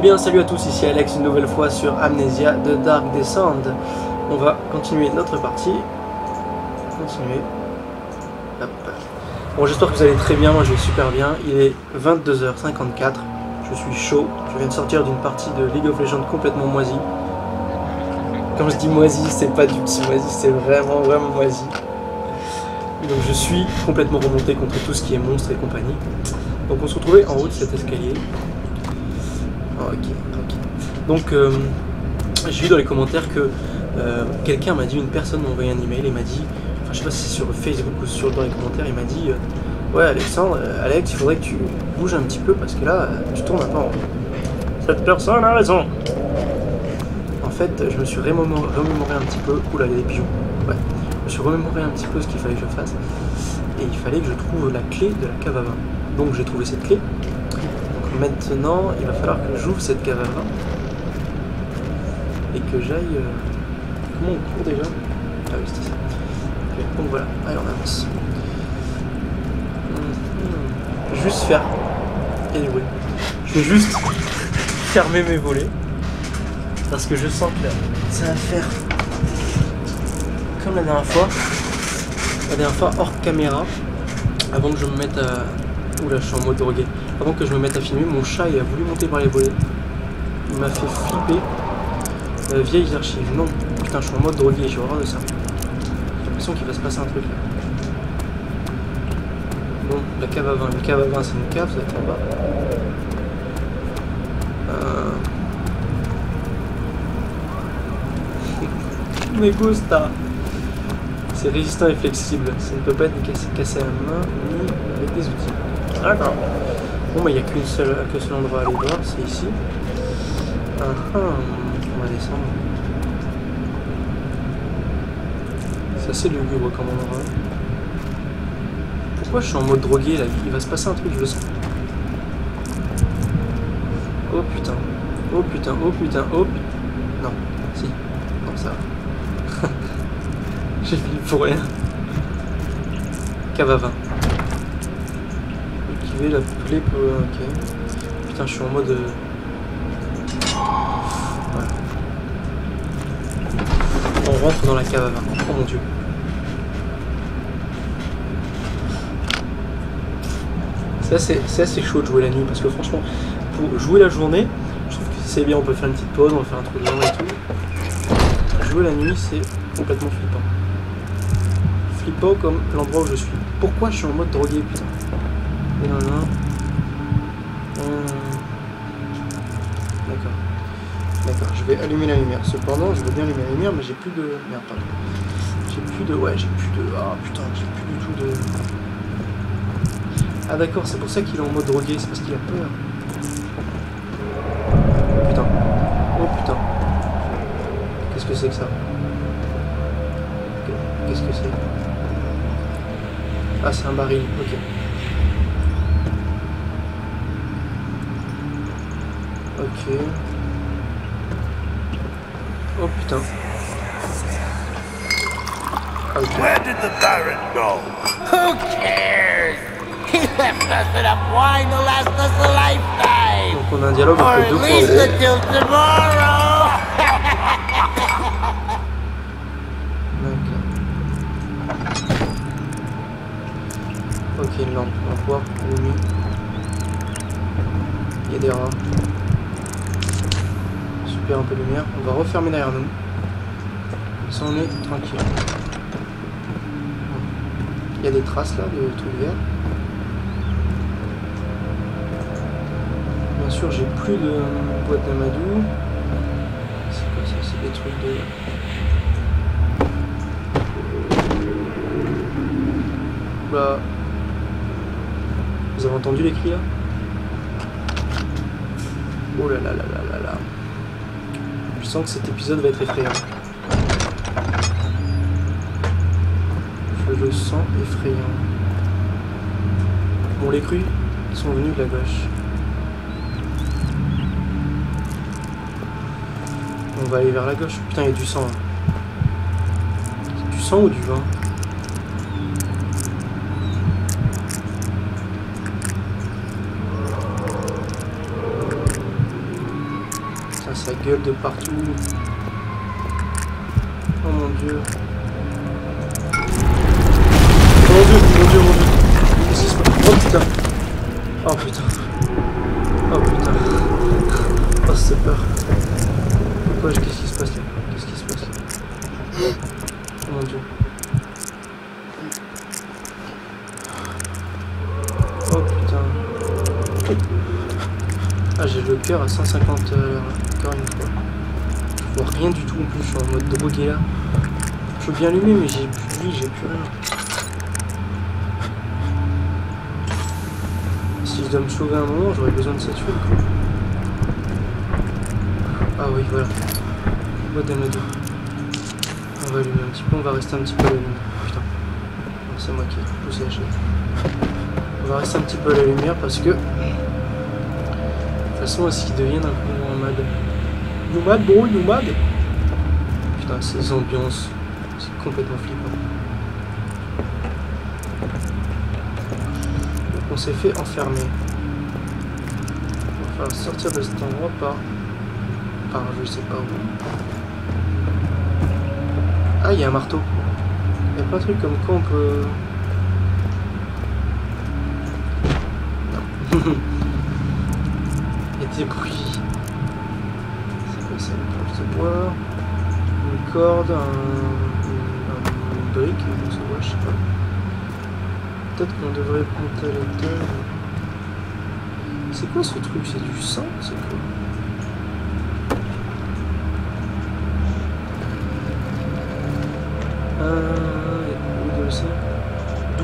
bien, salut à tous, ici Alex une nouvelle fois sur Amnesia de Dark Descent. On va continuer notre partie. Hop. Bon, j'espère que vous allez très bien, moi je vais super bien. Il est 22h54, je suis chaud. Je viens de sortir d'une partie de League of Legends complètement moisi. Quand je dis moisi, c'est pas du tout moisi, c'est vraiment moisi. Donc je suis complètement remonté contre tout ce qui est monstre et compagnie. Donc on se retrouvait en haut de cet escalier. Ok. Donc j'ai vu dans les commentaires que quelqu'un m'a dit, une personne m'a envoyé un email et m'a dit, enfin je sais pas si c'est sur Facebook ou dans les commentaires, il m'a dit ouais Alexandre, Alex, il faudrait que tu bouges un petit peu parce que là tu tournes un peu en rond. Cette personne a raison. En fait je me suis remémoré un petit peu, oula il y a des pigeons, ouais. Je me suis remémoré un petit peu ce qu'il fallait que je fasse et il fallait que je trouve la clé de la cave à vin. Donc j'ai trouvé cette clé. Donc maintenant il va falloir que j'ouvre cette cave à vin et que j'aille... Comment on court déjà? Ah oui c'était ça. Okay. Donc voilà, allez on avance. Juste faire... Anyway. Je vais juste fermer mes volets parce que je sens que là, ça va faire comme la dernière fois hors caméra, avant que je me mette à... Oula, je suis en mode drogué. Avant que je me mette à filmer, mon chat il a voulu monter par les volets. Il m'a fait flipper. Vieilles archives, non. Putain, je suis en mode drogué, j'ai horreur de ça. J'ai l'impression qu'il va se passer un truc là. Bon, la cave à vin. Une cave à vin, c'est une cave, ça va être en bas. Me gusta. C'est résistant et flexible. Ça ne peut pas être cassé à la main ni avec des outils. D'accord. Bon, bah, il n'y a qu'un seul endroit à aller voir, c'est ici. On va descendre. C'est assez lugubre comme endroit. Pourquoi je suis en mode drogué là? Il va se passer un truc, je le sens. Oh putain. Oh putain, oh putain, oh putain. Non, si. Non, ça va. J'ai fini pour rien. Cave à vin. Cultiver la plaie pour... Ok. Putain, je suis en mode... Voilà. On rentre dans la cave à vin. Oh mon dieu. C'est assez chaud de jouer la nuit parce que franchement, pour jouer la journée, je trouve que c'est bien, on peut faire une petite pause, on va faire un truc de et tout. Jouer la nuit, c'est complètement flippant. Flippant comme l'endroit où je suis. Pourquoi je suis en mode drogué, putain? Et non. D'accord, je vais allumer la lumière. Cependant, je veux bien allumer la lumière, mais j'ai plus de... Merde, pardon. J'ai plus de... Ah putain, j'ai plus du tout de... Ah d'accord, c'est pour ça qu'il est en mode drogué, c'est parce qu'il a peur. Oh putain. Qu'est-ce que c'est que ça? Qu'est-ce que c'est? Ah, c'est un baril, ok. Ok. Oh putain. Okay. Where did the Baron go? Who cares? He left us enough wine to last us a lifetime. Donc on a un dialogue entre deux fois. Or at least until tomorrow. D'accord. Ok, une lampe. On va pouvoir allumer. Il y a des rats. Super, un peu de lumière. On va refermer derrière nous. Ça, on est tranquille. Il y a des traces là de trucs verts. Bien sûr, j'ai plus de boîte d'amadou. C'est quoi ça? C'est des trucs de... Bah... Vous avez entendu les cris là? Oh là là là là là là. Je sens que cet épisode va être effrayant. Je le sens effrayant. Bon, les crues, ils sont venus de la gauche. On va aller vers la gauche. Putain, il y a du sang. C'est du sang ou du vin? la gueule de partout. Oh mon dieu. Oh mon dieu, mon dieu, mon dieu. Qu'est-ce qui se passe? Oh putain. Oh putain. Oh putain. Oh c'est peur. Pourquoi qu'est-ce qui se passe là? Qu'est-ce qui se passe là? Oh mon dieu. Oh putain. Ah j'ai le cœur à 150 encore une fois. Je vois rien du tout en plus, je suis en mode drogué là. Je veux bien allumer mais j'ai plus de vie, j'ai plus rien. Si je dois me sauver un moment, j'aurais besoin de cette fuel quoi. Ah oui voilà. Boîte d'Amadou. On va allumer un petit peu, on va rester un petit peu à la lumière. Putain. C'est moi qui ai poussé la chaîne. On va rester un petit peu à la lumière parce que... De toute façon, est-ce qu'il devient un peu nomade? Nomade, bro, nomade. Putain, ces ambiances, c'est complètement flippant. Donc on s'est fait enfermer. Il va falloir sortir de cet endroit par je sais pas où. Ah, il y a un marteau. Il n'y a pas un truc comme quoi on peut... Non. Il y a des bruits. C'est quoi ça? Une planche de bois, une corde, une brique, on se voit, je sais pas. Peut-être qu'on devrait monter à l'étage. C'est quoi ce truc? C'est du sang? C'est quoi? Où de ça?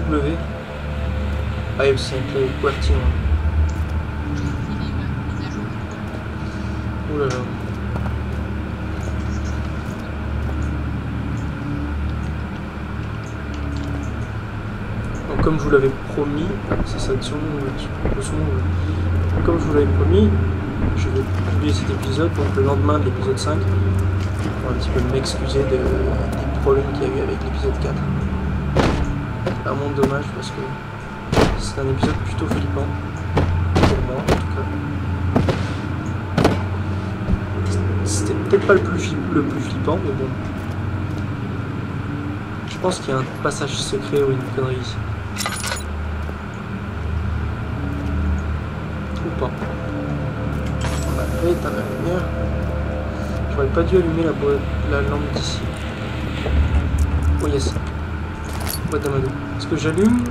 W. Ah, c'est un clavier QWERTY. Ouh là là. Donc, comme je vous l'avais promis, c'est ça le son, comme je vous l'avais promis, je vais publier cet épisode, donc le lendemain de l'épisode 5, pour un petit peu m'excuser des problèmes qu'il y a eu avec l'épisode 4. Vraiment dommage parce que c'est un épisode plutôt flippant, pour moi en tout cas. C'était peut-être pas le plus flippant, mais bon. Je pense qu'il y a un passage secret ou une connerie ici. Ou pas. On va éteindre la lumière. J'aurais pas dû allumer la lampe d'ici. Oh yes. Boîte d'Amadou. Est-ce que j'allume?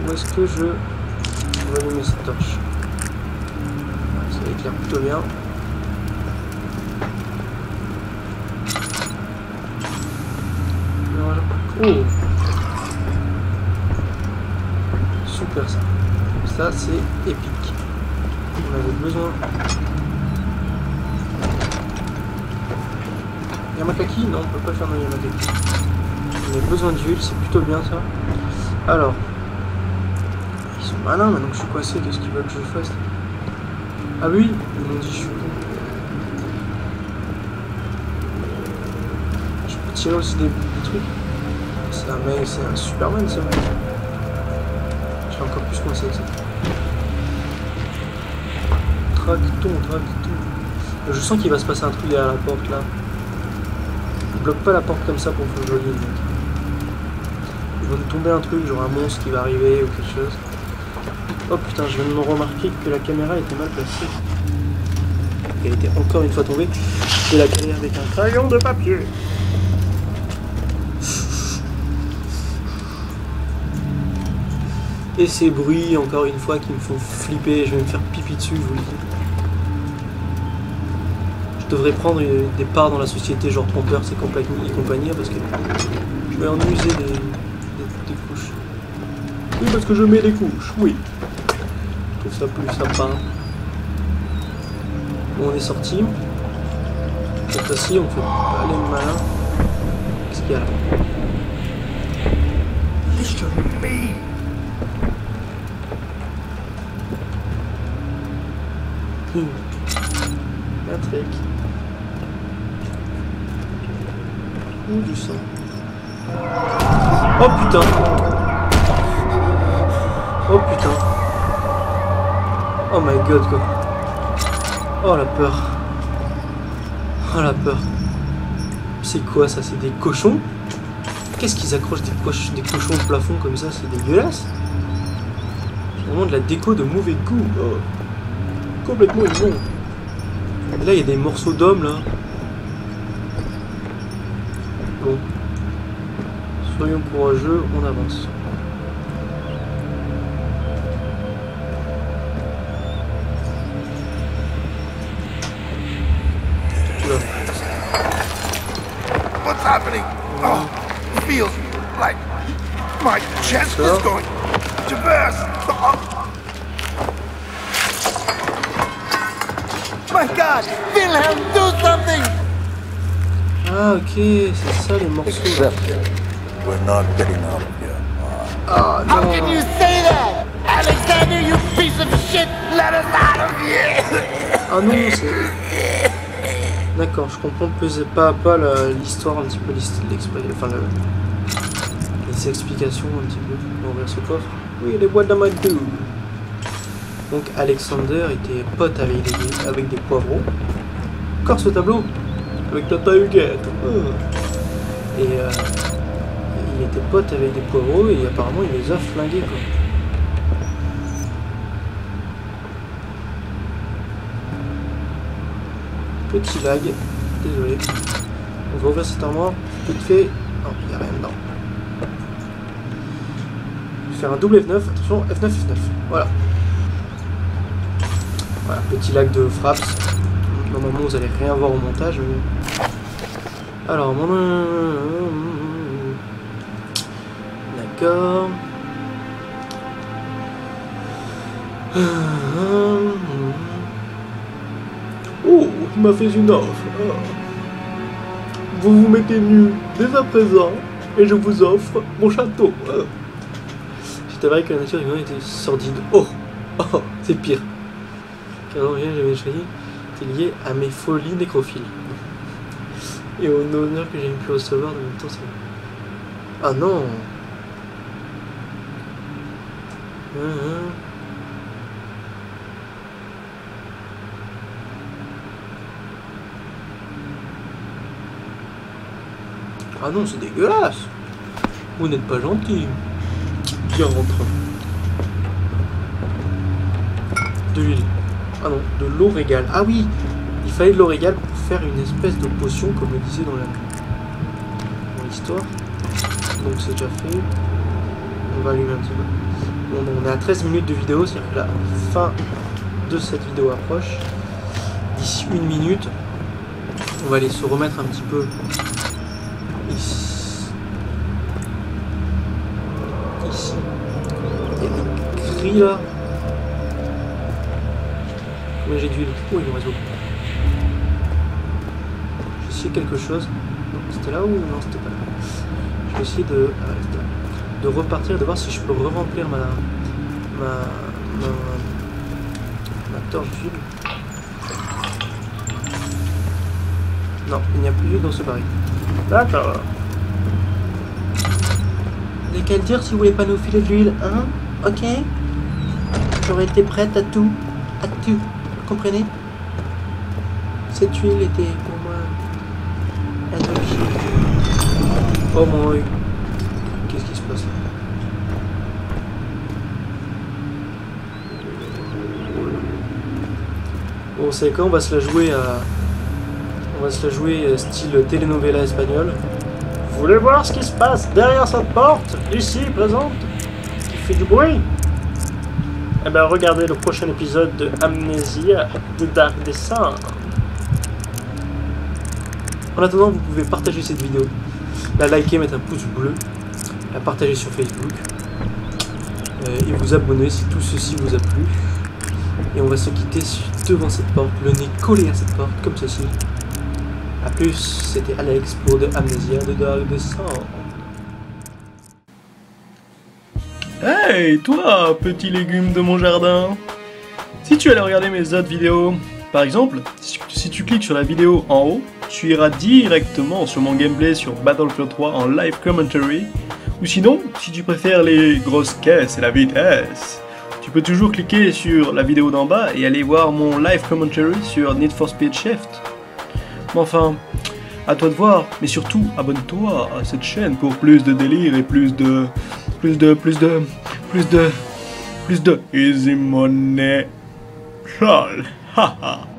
Ou est-ce que je vais allumer cette torche? Ça éclaire plutôt bien. Oh! Super ça. Ça c'est épique. On avait besoin. Yamakaki? Non, on peut pas faire de Yamakaki. On a besoin d'huile, c'est plutôt bien ça. Alors. Ils sont malins maintenant que je suis coincé, qu'est-ce qu'ils veulent que je fasse? Ah oui, ils m'ont dit je suis con. Je peux tirer aussi des trucs. C'est un mec, c'est un Superman ce mec. Je suis encore plus coincé que ça. Tracton. Je sens qu'il va se passer un truc derrière la porte là. Il bloque pas la porte comme ça pour faire joli mec. Il va nous tomber un truc, genre un monstre qui va arriver ou quelque chose. Oh putain, je viens de me remarquer que la caméra était mal placée. Elle était encore une fois tombée. Et la caméra avec un crayon de papier. Et ces bruits, encore une fois, qui me font flipper, je vais me faire pipi dessus, je vous le dis. Je devrais prendre des parts dans la société, genre Pompers et compagnie, parce que je vais en user des couches. Oui, parce que je mets des couches, oui. Je trouve ça plus sympa. Bon, on est sorti. Cette fois-ci, on fait pas aller le malin. Qu'est-ce qu'il y a là? Patrick. Ou du sang. Oh putain. Oh putain. Oh my god quoi. Oh la peur. Oh la peur. C'est quoi ça? C'est des cochons? Qu'est-ce qu'ils accrochent des cochons au plafond comme ça? C'est dégueulasse. C'est vraiment de la déco de mauvais goût. Oh. Complètement immonde. Et là il y a des morceaux d'hommes là. Bon. Soyons courageux, on avance. What's happening? Oh, it feels like my chest is going to burst. Oh. My God, Wilhelm, do something! Ah ok, c'est ça les morceaux. Except we're not getting out of here. Ah How non. can you say that? Alexander, you piece of shit, let us out of here! Ah non, c'est... D'accord, je comprends pas à pas l'histoire, un petit peu les explications un petit peu. On va ouvrir ce coffre. Oui, les boîtes d'amadou. Donc Alexander était pote avec des poivrons. Encore ce tableau avec Tata Huguette. Et il était pote avec des poivrons et apparemment il les a flingués quoi. Petit lag, désolé. On va ouvrir cette armoire, vite fait. Non, il n'y a rien dedans. Je vais faire un double F9, attention, F9, F9. Voilà. Voilà, petit lag de fraps. Normalement, vous allez rien voir au montage. Mais... Alors, d'accord. Oh, il m'a fait une offre. Vous vous mettez nu dès à présent et je vous offre mon château. J'étais vrai que la nature humaine était sordide. Oh, oh, c'est pire. Car rien j'avais choisi était lié à mes folies nécrophiles. Et au honneur que j'ai pu recevoir de même temps. Ah non. Ah non, c'est dégueulasse. Vous n'êtes pas gentil. Bien rentre. De l'huile. Ah non, de l'eau régale. Ah oui, il fallait de l'eau régale pour faire une espèce de potion, comme le disait dans l'histoire. Donc c'est déjà fait. On va allumer un petit peu. Bon, on est à 13 minutes de vidéo, c'est-à-dire que la fin de cette vidéo approche. D'ici 1 minute, on va aller se remettre un petit peu ici. Il y a des grilles là. Combien j'ai d'huile? Oh, il me reste beaucoup. J'ai essayé quelque chose. Non, c'était là ou non, c'était pas là. Je vais essayer de repartir et de voir si je peux re-remplir ma torche d'huile. Non, il n'y a plus d'huile dans ce baril. D'accord. Vous avez qu'à le dire si vous voulez pas nous filer de l'huile, hein? Ok? J'aurais été prête à tout. À tout. Vous comprenez? Cette huile était pour moi un objet. Oh mon œil. Qu'est-ce qui se passe là? Bon, c'est quand on va se la jouer à... On va se la jouer style telenovela espagnole. Vous voulez voir ce qui se passe derrière cette porte, ici, présente, qui fait du bruit? Eh ben regardez le prochain épisode de Amnesia de Dark Descent. En attendant, vous pouvez partager cette vidéo, la liker, mettre un pouce bleu, la partager sur Facebook, et vous abonner si tout ceci vous a plu. Et on va se quitter devant cette porte, le nez collé à cette porte, comme ceci. A plus, c'était Alex pour de Amnesia de Dark Descent. Hey, toi, petit légume de mon jardin! Si tu allais regarder mes autres vidéos, par exemple, si tu cliques sur la vidéo en haut, tu iras directement sur mon gameplay sur Battlefield 3 en live commentary, ou sinon, si tu préfères les grosses caisses et la vitesse, tu peux toujours cliquer sur la vidéo d'en bas et aller voir mon live commentary sur Need for Speed Shift. Mais enfin, à toi de voir, mais surtout, abonne-toi à cette chaîne pour plus de délire et plus de easy money. Lol, haha.